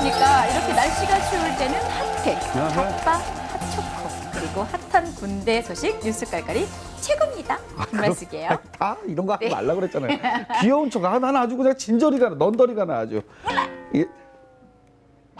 안녕하십니까. 이렇게 날씨가 추울 때는 핫팩, 아하. 핫바, 핫초코, 그리고 핫한 군대 소식 뉴스 깔깔이 최고입니다. 말씀게요. 다 이런 거 하지 말라 그랬잖아요. 귀여운 척. 나는 아주 그냥 진저리가 나, 넌더리가 나 아주. 예.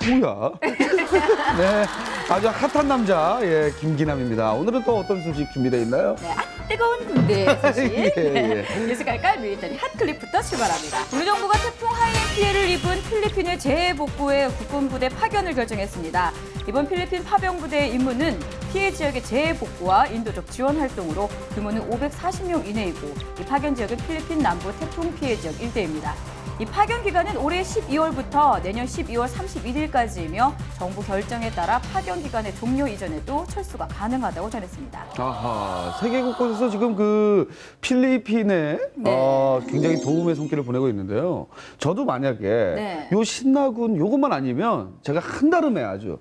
뭐야? 네, 아주 핫한 남자, 예, 김기남입니다. 오늘은 또 어떤 소식 준비되어 있나요? 네, 뜨거운 군대 소식. 예, 예. 뉴스 깔깔 밀리터리 핫클립부터 출발합니다. 우리 정부가 태풍 하이엔 피해를 입은 필리핀의 재해복구에 국군부대 파견을 결정했습니다. 이번 필리핀 파병부대의 임무는 피해 지역의 재해복구와 인도적 지원 활동으로 규모는 540명 이내이고 이 파견 지역은 필리핀 남부 태풍 피해 지역 일대입니다. 이 파견 기간은 올해 12월부터 내년 12월 31일까지이며 정부 결정에 따라 파견 기간의 종료 이전에도 철수가 가능하다고 전했습니다. 아하, 세계 곳곳에서 지금 그 필리핀에 네. 굉장히 도움의 손길을 보내고 있는데요. 저도 만약에 네. 요 신나군 요것만 아니면 제가 한달음에 아주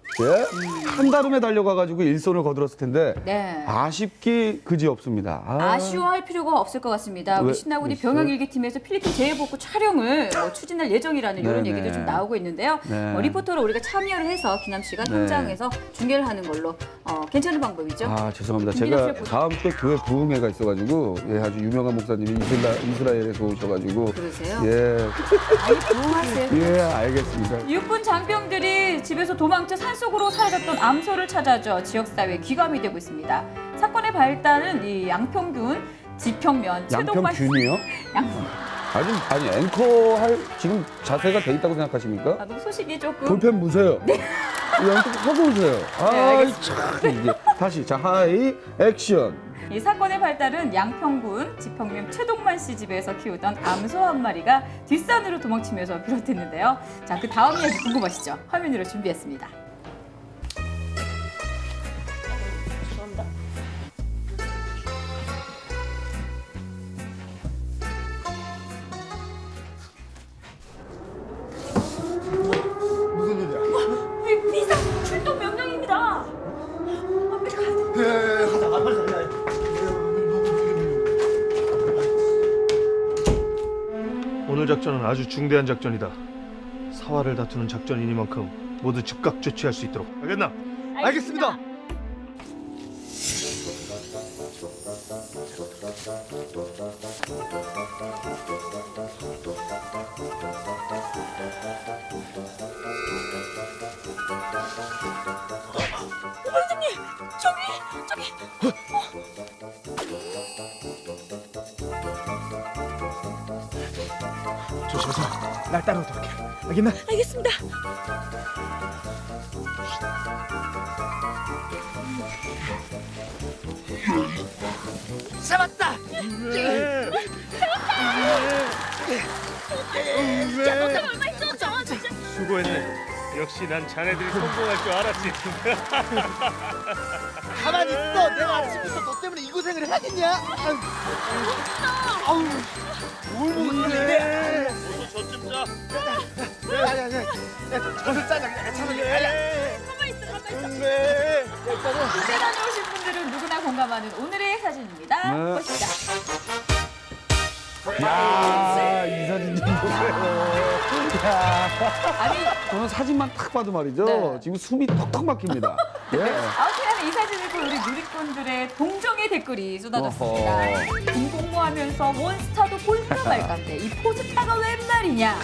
한달음에 달려가가지고 일손을 거들었을 텐데 네. 아쉽기 그지 없습니다. 아쉬워할 필요가 없을 것 같습니다. 우리 왜? 신나군이 있어요? 병영일기팀에서 필리핀 재해복구 촬영을 추진할 예정이라는 이런 네네. 얘기도 좀 나오고 있는데요. 네. 리포터로 우리가 참여를 해서 기남 씨가 네. 현장에서 중계를 하는 걸로 괜찮은 방법이죠. 아, 죄송합니다. 김기남 제가 씨의 다음 주에 교회 부흥회가 있어가지고 예, 아주 유명한 목사님이 이스라엘에서 오셔가지고 그러세요? 예, 아이 부흥하세요. 예, 알겠습니다. 육군 장병들이 집에서 도망쳐 산속으로 사라졌던 암소를 찾아줘 지역사회에 귀감이 되고 있습니다. 사건의 발단은 이 양평군 지평면 최동만 양평균이요? 아니 앵커 할 지금 자세가 돼 있다고 생각하십니까? 너무 소식이 조금 볼펜 무세요. 네. 앵커 하고 오세요. 알겠습니다. 참 이게 다시 자 하이 액션. 이 사건의 발단은 양평군 지평면 최동만 씨 집에서 키우던 암소 한 마리가 뒷산으로 도망치면서 비롯했는데요. 자, 그 다음 이야기 궁금하시죠? 화면으로 준비했습니다. 무슨 일이야? 비상 출동 명령입니다. 빨리 가야 돼. 가자, 빨리 가자. 오늘 작전은 아주 중대한 작전이다. 사활을 다투는 작전이니만큼 모두 즉각 조치할 수 있도록. 알겠나? 알겠습니다. 조심해서 날 따라오도록 해. 알겠나? 알겠습니다. 잡았다. 수고했네. 역시 난 자네들이 성공할 줄 알았지. 가만히 있어. 내가 아침부터 너 때문에 이 고생을 해야겠냐? 아우, 뭘 먹었는데? 저좀 자. 아니. 젖을 짜자. 차라리. 가만히 있어. 네. 군대 다녀오신 분들은 누구나 공감하는 오늘의 사진입니다. 네. 보시죠. 야, 이 사진 좀 보세요. 야, 아니, 저는 사진만 딱 봐도 말이죠. 네. 지금 숨이 턱턱 막힙니다. 예. 아무튼 이 사진을 본 우리 누리꾼들의 동정의 댓글이 쏟아졌습니다. 어허. 공공모하면서 원스타도 볼까 말까인데 이 포스타가 웬 말이냐.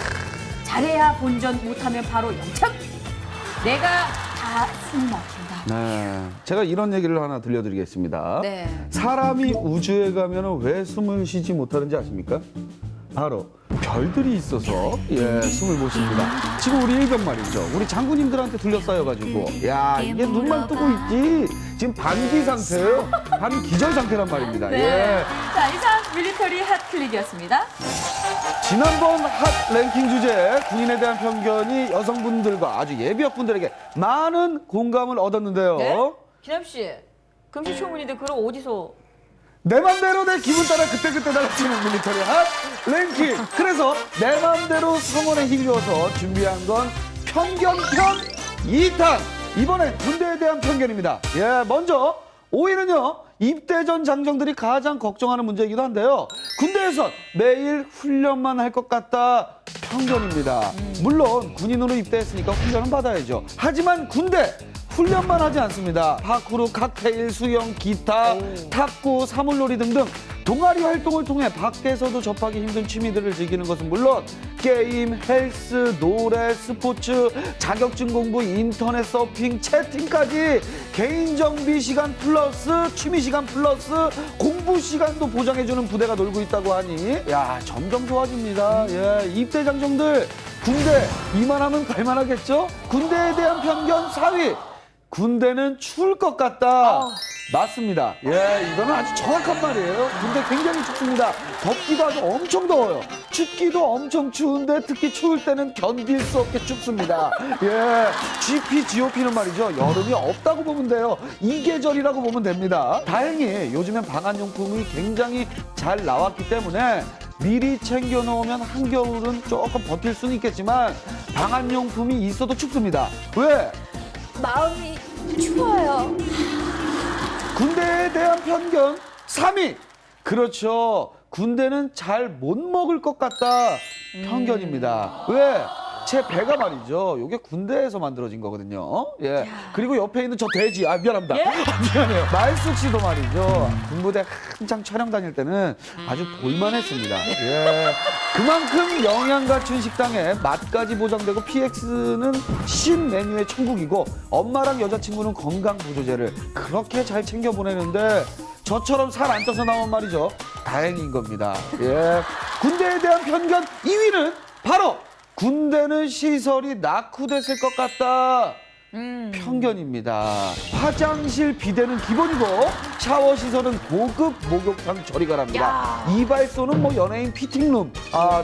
잘해야 본전, 못하면 바로 영창. 내가 다 숨막힌다. 네, 제가 이런 얘기를 하나 들려드리겠습니다. 네. 사람이 우주에 가면 왜 숨을 쉬지 못하는지 아십니까? 바로 별들이 있어서 숨을 못 쉽니다. 지금 우리 일병 말이죠. 우리 장군님들한테 둘러싸여가지고 야 이게 눈만 뜨고 있지. 지금 반기 상태예요. 반기절 상태란 말입니다. 네. 예. 자, 이상 밀리터리 핫클릭이었습니다. 지난번 핫 랭킹 주제 군인에 대한 편견이 여성분들과 아주 예비역분들에게 많은 공감을 얻었는데요. 네? 기남 씨, 금시초문인데 그럼 어디서? 내 맘대로 내 기분 따라 그때그때 달라지는 밀리터리 핫 랭킹. 그래서 내 맘대로 성원에 힘겨워서 준비한 건 편견편 2탄. 이번엔 군대에 대한 편견입니다. 예, 먼저 5위는요. 입대 전 장정들이 가장 걱정하는 문제이기도 한데요. 군대에서 매일 훈련만 할 것 같다. 편견입니다. 물론 군인으로 입대했으니까 훈련은 받아야죠. 하지만 군대 훈련만 하지 않습니다. 파쿠르, 칵테일, 수영, 기타, 탁구, 사물놀이 등등 동아리 활동을 통해 밖에서도 접하기 힘든 취미들을 즐기는 것은 물론 게임, 헬스, 노래, 스포츠, 자격증 공부, 인터넷 서핑, 채팅까지 개인 정비 시간 플러스 취미 시간 플러스 공부 시간도 보장해주는 부대가 놀고 있다고 하니 야 점점 좋아집니다. 예, 입대 장정들 군대 이만하면 갈만하겠죠? 군대에 대한 편견 4위. 군대는 추울 것 같다. 맞습니다. 예, 이거는 아주 정확한 말이에요. 군대 굉장히 춥습니다. 덥기도 하고 엄청 더워요. 춥기도 엄청 추운데 특히 추울 때는 견딜 수 없게 춥습니다. 예, GP, GOP는 말이죠. 여름이 없다고 보면 돼요. 이 계절이라고 보면 됩니다. 다행히 요즘엔 방한용품이 굉장히 잘 나왔기 때문에 미리 챙겨 놓으면 한겨울은 조금 버틸 수는 있겠지만 방한용품이 있어도 춥습니다. 왜? 마음이 추워요. 군대에 대한 편견 3위. 그렇죠. 군대는 잘 못 먹을 것 같다. 편견입니다. 왜? 제 배가 말이죠. 이게 군대에서 만들어진 거거든요. 예. 그리고 옆에 있는 저 돼지. 미안합니다. 예? 미안해요. 말숙 씨도 말이죠. 군부대 한창 촬영 다닐 때는 아주 볼만했습니다. 예. 그만큼 영양 갖춘 식당에 맛까지 보장되고 PX는 신메뉴의 천국이고 엄마랑 여자친구는 건강 보조제를 그렇게 잘 챙겨 보내는데 저처럼 살 안 쪄서 나온 말이죠. 다행인 겁니다. 예. 군대에 대한 편견 2위는 바로 군대는 시설이 낙후됐을 것 같다. 편견입니다. 화장실 비대는 기본이고 샤워 시설은 고급 목욕탕 저리 가랍니다. 이발소는 뭐 연예인 피팅룸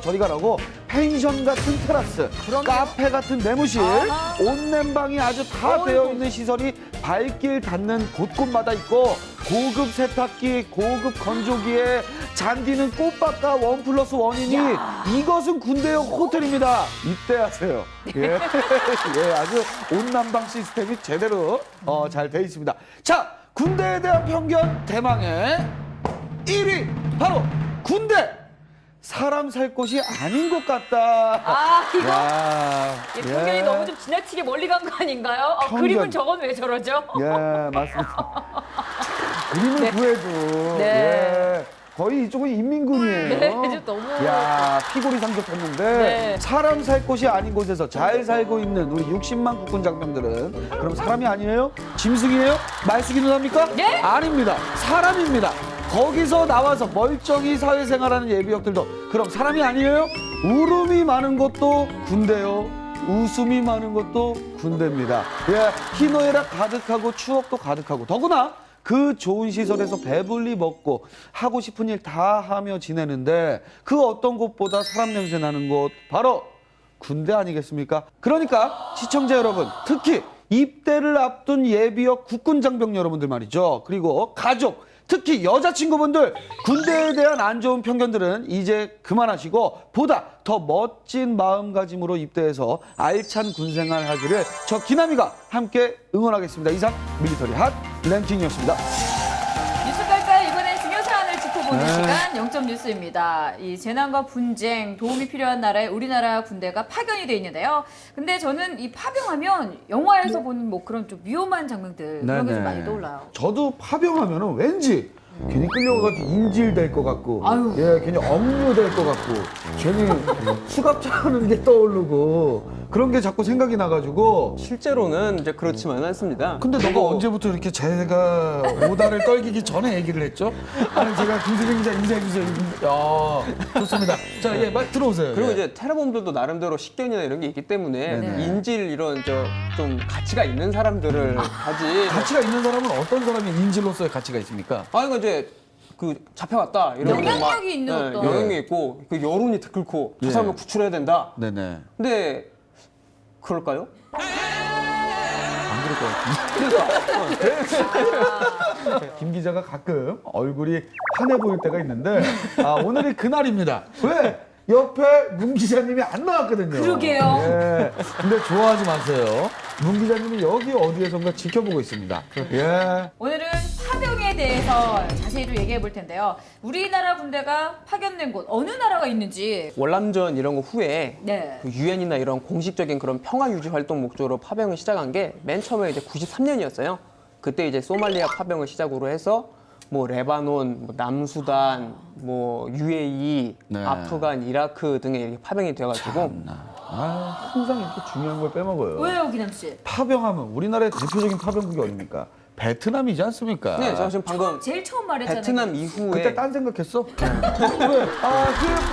저리 가라고 펜션 같은 테라스, 카페 같은 내무실, 온냉방이 아주 다 되어 있는 시설이 발길 닿는 곳곳마다 있고 고급 세탁기, 고급 건조기에 잔디는 꽃밭과 1+1이니 이것은 군대용 호텔입니다. 입대하세요. 예, 예, 아주 온난방 시스템이 제대로 잘 돼 있습니다. 자, 군대에 대한 편견 대망의 1위 바로 군대. 사람 살 곳이 아닌 것 같다. 이거 야, 이 편견이 너무 좀 지나치게 멀리 간 거 아닌가요? 편견. 그림은 저건 왜 저러죠? 예, 맞습니다. 그림을 구해도 네. 예, 거의 이쪽은 인민군이에요. 네, 좀 너무. 야, 피골이 상접했는데 네. 사람 살 곳이 아닌 곳에서 잘 살고 있는 우리 60만 국군 장병들은 그럼 사람이 아니에요? 짐승이에요? 말숙이 누나입니까? 네? 아닙니다. 사람입니다. 거기서 나와서 멀쩡히 사회생활하는 예비역들도 그럼 사람이 아니에요? 울음이 많은 것도 군대요. 웃음이 많은 것도 군대입니다. 예, 희노애락 가득하고 추억도 가득하고 더구나 그 좋은 시설에서 배불리 먹고 하고 싶은 일 다 하며 지내는데 그 어떤 곳보다 사람 냄새 나는 곳 바로 군대 아니겠습니까? 그러니까 시청자 여러분, 특히 입대를 앞둔 예비역 국군 장병 여러분들 말이죠. 그리고 가족, 특히 여자친구분들 군대에 대한 안 좋은 편견들은 이제 그만하시고 보다 더 멋진 마음가짐으로 입대해서 알찬 군생활 하기를 저 기남이가 함께 응원하겠습니다. 이상 밀리터리 핫 랭킹이었습니다. 뉴스 깔깔 이번엔 중요 사안을 짚어보는 네. 시간 0점 뉴스입니다. 이 재난과 분쟁, 도움이 필요한 나라에 우리나라 군대가 파견이 돼 있는데요. 근데 저는 이 파병하면 영화에서 보는 뭐 그런 좀 위험한 장면들 그런 게 좀 많이 떠올라요. 저도 파병하면은 왠지 괜히 끌려가가지고 인질 될 것 같고, 아유. 예, 괜히 억류 될 것 같고, 괜히 수갑차는 게 떠오르고 그런 게 자꾸 생각이 나가지고. 실제로는 이제 그렇지만은 않습니다. 근데 너가 그리고 언제부터 이렇게 제가 오다를 떨기기 전에 얘기를 했죠? 아니 제가 김수정 기자 인사해주세요. 좋습니다. 자, 예, 말 들어오세요. 그리고 예. 이제 테러범들도 나름대로 식견이나 이런 게 있기 때문에 네네. 인질 이런 좀 가치가 있는 사람들을 하지. 가치가 있는 사람은 어떤 사람이 인질로서의 가치가 있습니까? 이거 이제 그 잡혀갔다 이러면 영향력이 있는 어떤. 영향력이 있고 그 여론이 들끓고 저 예. 사람을 구출해야 된다. 네네. 근데 그럴까요? 안 그럴 것 같은데. 김 기자가 가끔 얼굴이 환해 보일 때가 있는데 오늘이 그날입니다. 왜? 옆에 문 기자님이 안 나왔거든요. 그러게요. 예. 근데 좋아하지 마세요. 문 기자님이 여기 어디에선가 지켜보고 있습니다. 예. 오늘은 파병에 파병에 대해서 자세히 좀 얘기해 볼 텐데요. 우리나라 군대가 파견된 곳 어느 나라가 있는지. 월남전 이런 거 후에 네. 그 유엔이나 이런 공식적인 그런 평화 유지 활동 목적으로 파병을 시작한 게 맨 처음에 이제 93년이었어요. 그때 이제 소말리아 파병을 시작으로 해서 뭐 레바논, 뭐 남수단, 뭐 UAE, 네. 아프간, 이라크 등에 이렇게 파병이 되어가지고 항상 이렇게 중요한 걸 빼먹어요. 왜요, 기남 씨? 파병하면 우리나라의 대표적인 파병국이 어딥니까? 베트남이지 않습니까? 네, 제가 지금 방금 제일 처음 말했잖아요. 베트남 이후에 그때 딴 생각했어? 왜? 그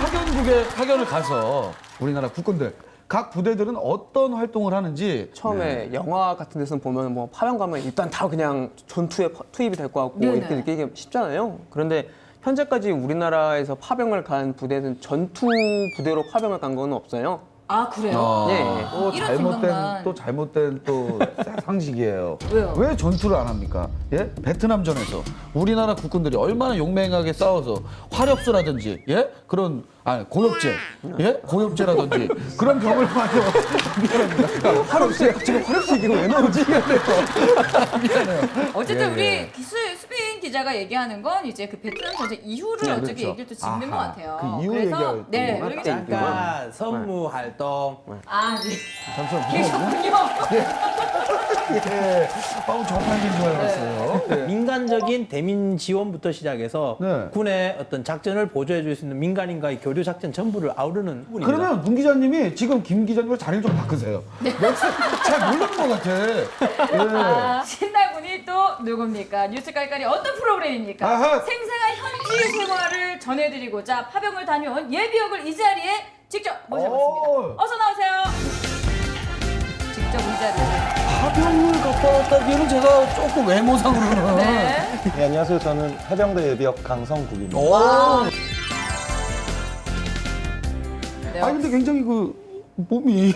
파견국에 파견을 가서 우리나라 국군들 각 부대들은 어떤 활동을 하는지 처음에 영화 같은 데서 보면 뭐 파병 가면 일단 다 그냥 전투에 투입이 될 것 같고 네네. 이렇게 느끼기 쉽잖아요. 그런데 현재까지 우리나라에서 파병을 간 부대는 전투 부대로 파병을 간 건 없어요. 아, 그래요? 예. 또 이런 잘못된 생각만. 또 잘못된 또 상식이에요. 왜요? 왜 전투를 안 합니까? 예? 베트남전에서 우리나라 국군들이 얼마나 용맹하게 싸워서 화력수라든지 예? 그런 고엽제 예? 고엽제라든지 그런 병을 맞아. 미안합니다. 화력수 지금 화력수 얘기가 왜 나오지? 미안해요. 어쨌든 예, 우리 예. 수빈 기자가 얘기하는 건 이제 그 베트남 전쟁 이후를 네, 어차피 그렇죠. 얘기를 또 짚는 것 아하, 같아요. 그 이후를 그래서 얘기할 네, 거구나. 우리가 잠깐 선무 활동. 아, 네. 잠시만. 계셨군요. 예. 정판인 줄 알았어요. 예. 민간적인 대민 지원부터 시작해서 네. 군의 어떤 작전을 보조해 줄 수 있는 민간인과의 교류 작전 전부를 아우르는 부분입니다. 그러면 문 기자님이 지금 김 기자님을 자리를 좀 바꾸세요. 잘 모르는 것 같아. 예. 아, 신나군이 또 누굽니까? 뉴스 깔깔이 어떤 프로그램입니까? 아하. 생생한 현지 생활을 전해드리고자 파병을 다녀온 예비역을 이 자리에 직접 모셔봤습니다. 오. 어서 나오세요. 직접 이 자리에. 파병을 갔다 왔다기에는 제가 조금 외모상으로는. 네. 네, 안녕하세요. 저는 해병대 예비역 강성국입니다. 오. 네. 아니 근데 굉장히 그 몸이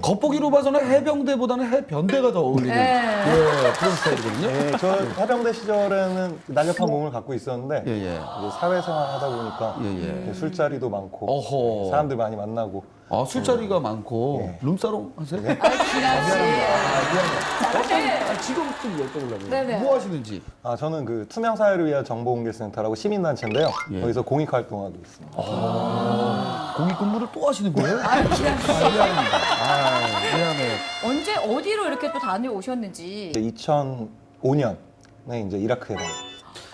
겉보기로 봐서는 해병대보다는 해변대가 더 어울리는 네. 예, 그런 스타일이거든요. 네, 저 해병대 시절에는 날렵한 몸을 갖고 있었는데 예, 예. 이제 사회생활 하다 보니까 예, 예. 술자리도 많고 어허. 사람들 많이 만나고 술자리가 많고 예. 룸사롱 하세요? 아, 기남 씨. 어떤 지금 좀 여쭤보려고요. 네네. 뭐 하시는지. 저는 그 투명 사회를 위한 정보공개센터라고 시민단체인데요. 예. 거기서 공익 활동하고 있습니다. 공익 근무를 또 하시는 거예요? 아, 기남 씨. 미안합니다. 미안해요. 언제 어디로 이렇게 또 다녀오셨는지. 2005년에 이제 이라크에 가.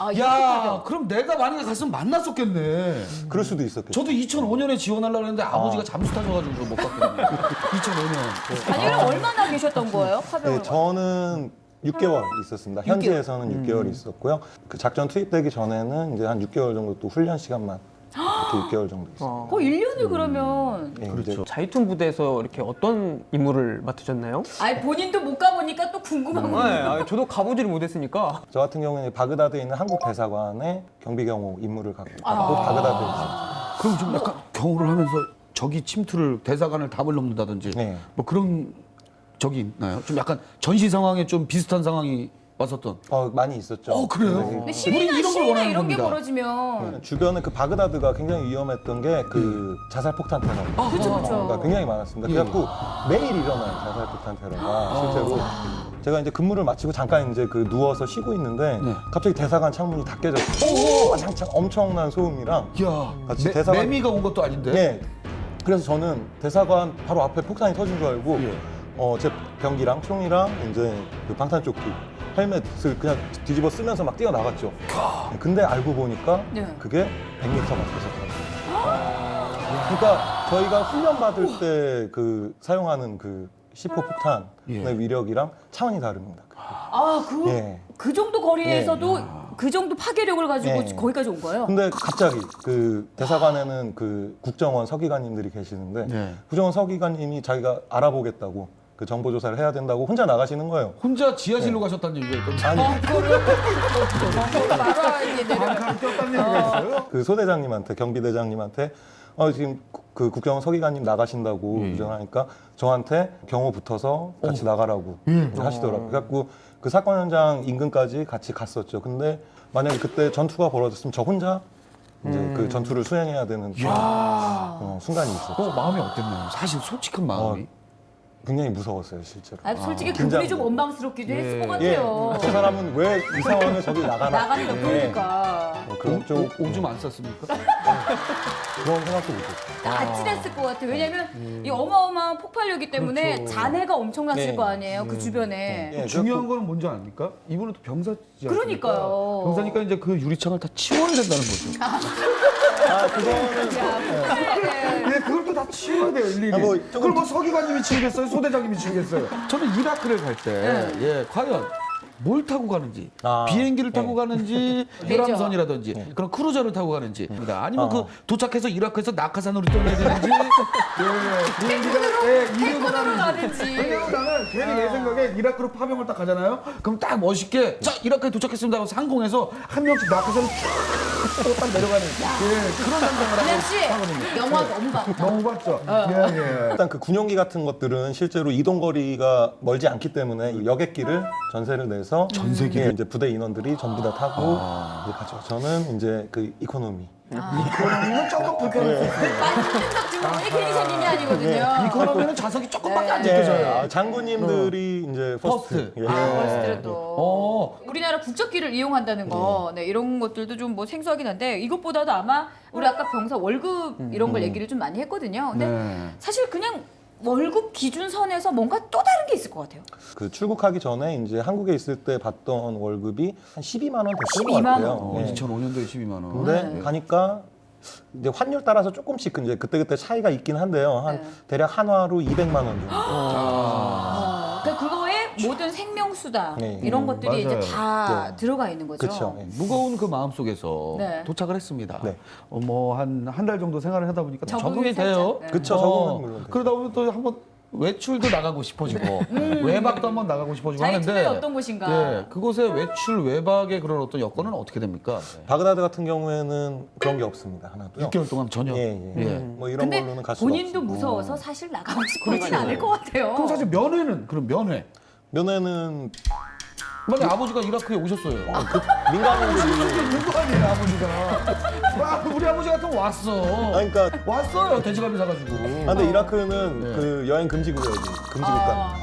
아, 야, 그럼 내가 만약에 갔으면 만났었겠네. 그럴 수도 있었겠죠. 저도 2005년에 지원하려고 했는데 아버지가 잠수 타셔가지고 저 못 갔거든요. 2005년. 아니, 그럼 얼마나 계셨던 거예요? 파병을? 네, 저는 6개월 있었습니다. 현지에서는 6개월 있었고요. 그 작전 투입되기 전에는 이제 한 6개월 정도 또 훈련 시간만 이렇게 6개월 정도 있었어요. 거의 1년을 그러면. 네, 그렇죠. 이제 자이툰 부대에서 이렇게 어떤 임무를 맡으셨나요? 아니, 본인도 못 가보니까 또 궁금한 거예요. 네, 저도 가보지를 못했으니까. 저 같은 경우에는 바그다드에 있는 한국 대사관에 경비 경호 임무를 갖고 바그다드에 있어요. 그럼 좀 약간 경호를 하면서 적이 침투를 대사관을 답을 넘는다든지 네. 뭐 그런 적이 있나요? 좀 약간 전시 상황에 좀 비슷한 상황이 왔었던. 많이 있었죠. 그래요? 네. 근데 시위나 우리 이런 걸 시위나 원하는 이런 게 겁니다. 벌어지면. 주변에 그 바그다드가 굉장히 위험했던 게 그 자살 폭탄 테러. 그쵸, 그쵸. 가 굉장히 많았습니다. 예. 그래갖고 매일 일어나요 자살 폭탄 테러가 실제로. 제가 이제 근무를 마치고 잠깐 이제 그 누워서 쉬고 있는데 네. 갑자기 대사관 창문이 다 깨졌어요. 장창 엄청난 소음이랑. 야, 같이 대사관- 매미가 온 것도 아닌데. 네. 그래서 저는 대사관 바로 앞에 폭탄이 터진 줄 알고 예. 제 병기랑 총이랑 이제 그 방탄조끼 헬멧을 그냥 뒤집어 쓰면서 막 뛰어나갔죠. 근데 알고 보니까 네. 그게 100m 밖에서 그러니까 저희가 훈련 받을 때 그 사용하는 그 C4 폭탄의 예. 위력이랑 차원이 다릅니다. 아, 예. 그 정도 거리에서도 그 정도 파괴력을 가지고 예. 거기까지 온 거예요? 근데 갑자기 그 대사관에는 그 국정원 서기관님들이 계시는데 네. 국정원 서기관님이 자기가 알아보겠다고 그 정보 조사를 해야 된다고 혼자 나가시는 거예요. 혼자 지하실로 가셨다는 얘기가 있던데. 아니 말아야 되는. 그 소대장님한테 경비대장님한테 지금 그 국정원 서기관님 나가신다고 주장하니까 저한테 경호 붙어서 같이 나가라고 하시더라고요. 그래갖고 그 사건 현장 인근까지 같이 갔었죠. 근데 만약에 그때 전투가 벌어졌으면 저 혼자 이제 그 전투를 수행해야 되는 그런, 순간이 있었죠. 마음이 어땠나요? 사실 솔직한 마음이. 굉장히 무서웠어요, 실제로. 아, 솔직히 긴장. 그분이 좀 원망스럽기도 했을 것 예, 같아요. 저 사람은 왜 이 상황에 저기 나가나? 나가는 거 보니까. 그런 좀 오줌 안 쌌습니까? 그런 생각도 못했어요. 아찔했을 것 같아요. 왜냐면 이 어마어마한 폭발력이기 때문에 잔해가 엄청났을 네. 거 아니에요. 그 주변에. 예, 중요한 거는 뭔지 아닙니까? 이분은 또 병사지 않습니까? 그러니까요. 병사니까 이제 그 유리창을 다 치워야 된다는 거죠. 그거는 네. 예, 그걸 또 다 치워야 돼요, 일일이. 뭐 그걸 뭐 서기관님이 치우겠어요? 소대장님이 치우겠어요? 저는 이라크를 갈 때, 예, 과연 뭘 타고 가는지, 비행기를 타고 가는지, 유람선이라든지, 그런 크루저를 타고 가는지, 아니면 그 도착해서 이라크에서 낙하산으로 떠나야 되는지, 예, 비행기가 이륙을 탱크로 하는지. 가든지. 왜냐면 나는 괜히 내 생각에 이라크로 파병을 딱 가잖아요. 그럼 딱 멋있게, 자, 이라크에 도착했습니다 하고 상공에서 한 명씩 낙하산을 쫙딱 내려가는, 예, 그런 상상을 하고 그냥 씨, 하거든요. 영화 너무 봤다. 너무 봤죠? 예, 예. 일단 그 군용기 같은 것들은 실제로 이동 거리가 멀지 않기 때문에 이 여객기를 전세를 내서 전세기를? 이제 부대 인원들이 전부 다 타고 이제 가죠. 저는 이제 그 이코노미. 이코노미는 조금 불편해요. 만든적 증후군이 괜히 생긴 게 아니거든요. 이코노미는 좌석이 조금밖에 안 예, 느껴져요. 장군님들이 이제 퍼스트. 퍼스트. 예. 버스트를 또 어. 우리나라 국적기를 이용한다는 거, 네, 이런 것들도 좀 뭐 생소하긴 한데 이것보다도 아마 우리 아까 병사 월급 이런 걸 얘기를 좀 많이 했거든요. 근데 네. 사실 그냥 월급 기준선에서 뭔가 또 다른 게 있을 것 같아요. 그 출국하기 전에 이제 한국에 있을 때 받던 월급이 한 12만 원 됐을 것 12만 같아요. 원. 예. 2005년도에 12만 원. 근데 네. 가니까 이제 환율 따라서 조금씩 이제 그때그때 차이가 있긴 한데요. 한 네. 대략 한화로 200만 원 정도. 그러니까 그거에 모든 생명수당 네. 이런 것들이 맞아요. 이제 다 네. 들어가 있는 거죠. 그렇죠. 무거운 그 마음 속에서 네. 도착을 했습니다. 네. 뭐 한 달 정도 생활을 하다 보니까 적응이 적응이 돼요. 살짝, 네. 그쵸, 적응은 물론 되죠. 그러다 보면 또 한번 외출도 나가고 싶어지고 외박도 한번 나가고 싶어지고 자기 하는데 투명이 어떤 곳인가. 예, 그곳의 외출 외박의 그런 어떤 여건은 어떻게 됩니까? 바그다드 같은 경우에는 그런 게 없습니다. 하나도요. 6개월 동안 전혀. 예, 예. 예. 뭐 이런 근데 걸로는 갈 수가 본인도 없어요. 무서워서 사실 나가고 싶어진 않을 것 같아요. 그럼 사실 면회는 그럼 면회. 면회는 만약 아버지가 이라크에 오셨어요. 민간인들이 누구 아니에요 아버지가. 와, 우리 아버지 같은 거 왔어. 아니, 그러니까 왔어요 돼지갈비 사가지고. 근데 이라크는 네. 그 여행 금지 구역이 금지 국가.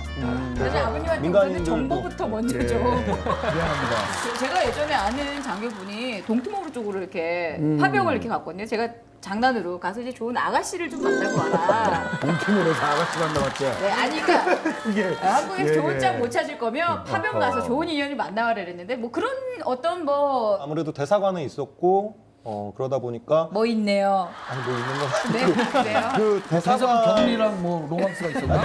사실 아버님한테 민간인들도- 우선은 정보부터 먼저 좀. 미안합니다. 제가 예전에 아는 장교분이 동투모르 쪽으로 이렇게 파병을 이렇게 갔거든요. 제가 장난으로 가서 이제 좋은 아가씨를 좀 만나고 와라. 동팀으로서 아가씨 만나봤죠. 네, 아니 그러니까 한국에서 예, 좋은 예. 짝 못 찾을 거면 파병 가서 좋은 인연을 만나와라 그랬는데 뭐 그런 어떤 뭐 아무래도 대사관에 있었고 그러다 보니까 있네요. 아니 뭐 있는 건 네, 그래요. 그 대사관 대사관 경리랑 뭐 로망스가 있었나?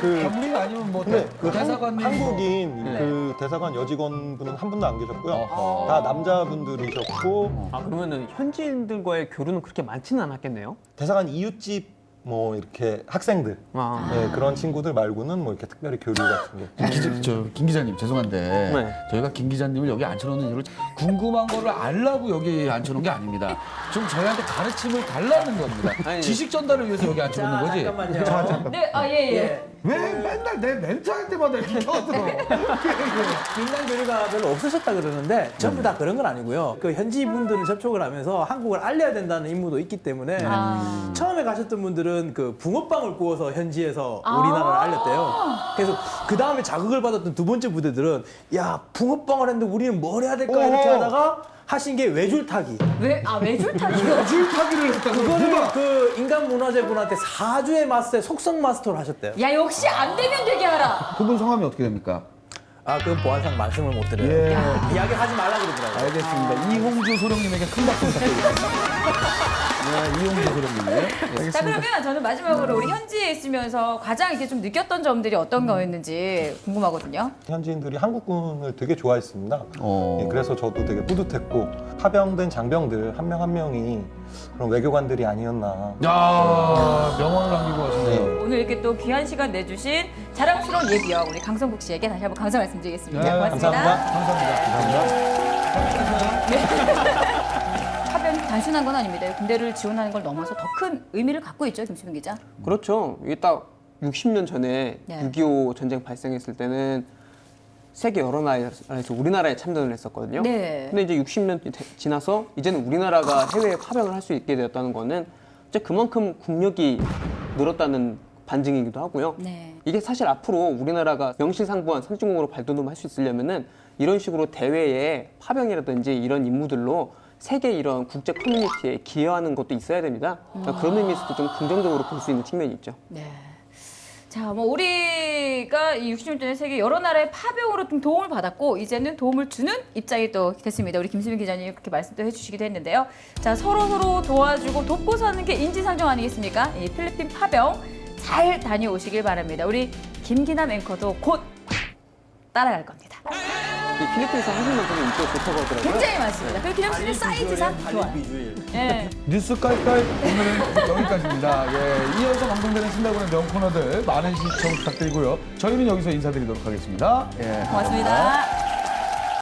그 경리 아니면 뭐 근데 그 대사관님 한국인 네. 그 대사관 여직원 분은 한 분도 안 계셨고요. 어허. 다 남자분들이셨고 아 그러면은 현지인들과의 교류는 그렇게 많지는 않았겠네요. 대사관 이웃집 뭐 이렇게 학생들 아. 네, 그런 친구들 말고는 뭐 이렇게 특별히 교류 같은 게 김 기자님 죄송한데 네. 저희가 김 기자님을 여기 앉혀놓는 이유를 궁금한 거를 알라고 여기 앉혀놓은 게 아닙니다. 좀 저희한테 가르침을 달라는 겁니다. 아니, 지식 전달을 위해서 여기 앉혀놓는 거지. 잠깐만요. 네, 예. 왜 맨날 내 멘트 할 때마다 이렇게 껴들어? 민간 교류가 별로 없으셨다 그러는데 전부 다 그런 건 아니고요. 그 현지 분들은 접촉을 하면서 한국을 알려야 된다는 임무도 있기 때문에 처음에 가셨던 분들은 그 붕어빵을 구워서 현지에서 우리나라를 알렸대요. 그래서 그 다음에 자극을 받았던 두 번째 부대들은 야 붕어빵을 했는데 우리는 뭘 해야 될까 이렇게 하다가 하신 게 외줄타기. 외줄타기요? 줄타기를 했다고. 그거를 그 인간문화재 분한테 4주의 마스터에 속성 마스터를 하셨대요. 야, 역시 안 되면 되게 하라. 그분 성함이 어떻게 됩니까? 아, 그건 보안상 말씀을 못 드려요. 예. 이야기하지 말라 그러더라고요. 알겠습니다. 이홍주 소령님에게 큰 박수 부탁드리겠습니다. 네, 이홍주 소령님. 자, 그러면 저는 마지막으로 우리 현지에 있으면서 가장 이렇게 좀 느꼈던 점들이 어떤 거였는지 궁금하거든요. 현지인들이 한국군을 되게 좋아했습니다. 어. 예, 그래서 저도 되게 뿌듯했고 파병된 장병들 한 명 한 명이 그런 외교관들이 아니었나. 야 명언을 남기고 가시네요. 오늘 이렇게 또 귀한 시간 내주신 자랑스러운 예비역 우리 강성국 씨에게 다시 한번 감사 말씀드리겠습니다. 네, 고맙습니다. 감사합니다. 파병이 단순한 건 아닙니다. 군대를 지원하는 걸 넘어서 더 큰 의미를 갖고 있죠, 김수빈 기자. 그렇죠. 이게 딱 60년 전에 네. 6.25 전쟁 발생했을 때는 세계 여러 나라에서 우리나라에 참전을 했었거든요. 네. 근데 이제 60년 지나서 이제는 우리나라가 해외에 파병을 할 수 있게 되었다는 거는 이제 그만큼 국력이 늘었다는 반증이기도 하고요. 네. 이게 사실 앞으로 우리나라가 명실상부한 상주국으로 발돋움할 수 있으려면은 이런 식으로 대회에 파병이라든지 이런 임무들로 세계 이런 국제 커뮤니티에 기여하는 것도 있어야 됩니다. 그러니까 그런 의미에서도 좀 긍정적으로 볼 수 있는 측면이 있죠. 네. 자, 뭐 우리가 이 60년 전에 세계 여러 나라의 파병으로 좀 도움을 받았고 이제는 도움을 주는 입장이 또 됐습니다. 우리 김수민 기자님 그렇게 말씀도 해주시기도 했는데요. 자, 서로 도와주고 돕고 사는 게 인지상정 아니겠습니까? 이 필리핀 파병 잘 다녀오시길 바랍니다. 우리 김기남 앵커도 곧 따라갈 겁니다. 이 필리핀에서 한국만큼은 인기가 좋다고 하더라고요. 굉장히 많습니다. 그리고 기남 씨는 사이즈상 좋아요. 네. 뉴스 깔깔 오늘은 여기까지입니다. 예, 이어서 방송되는 신다군의 명코너들 많은 시청 부탁드리고요. 저희는 여기서 인사드리도록 하겠습니다. 예, 고맙습니다.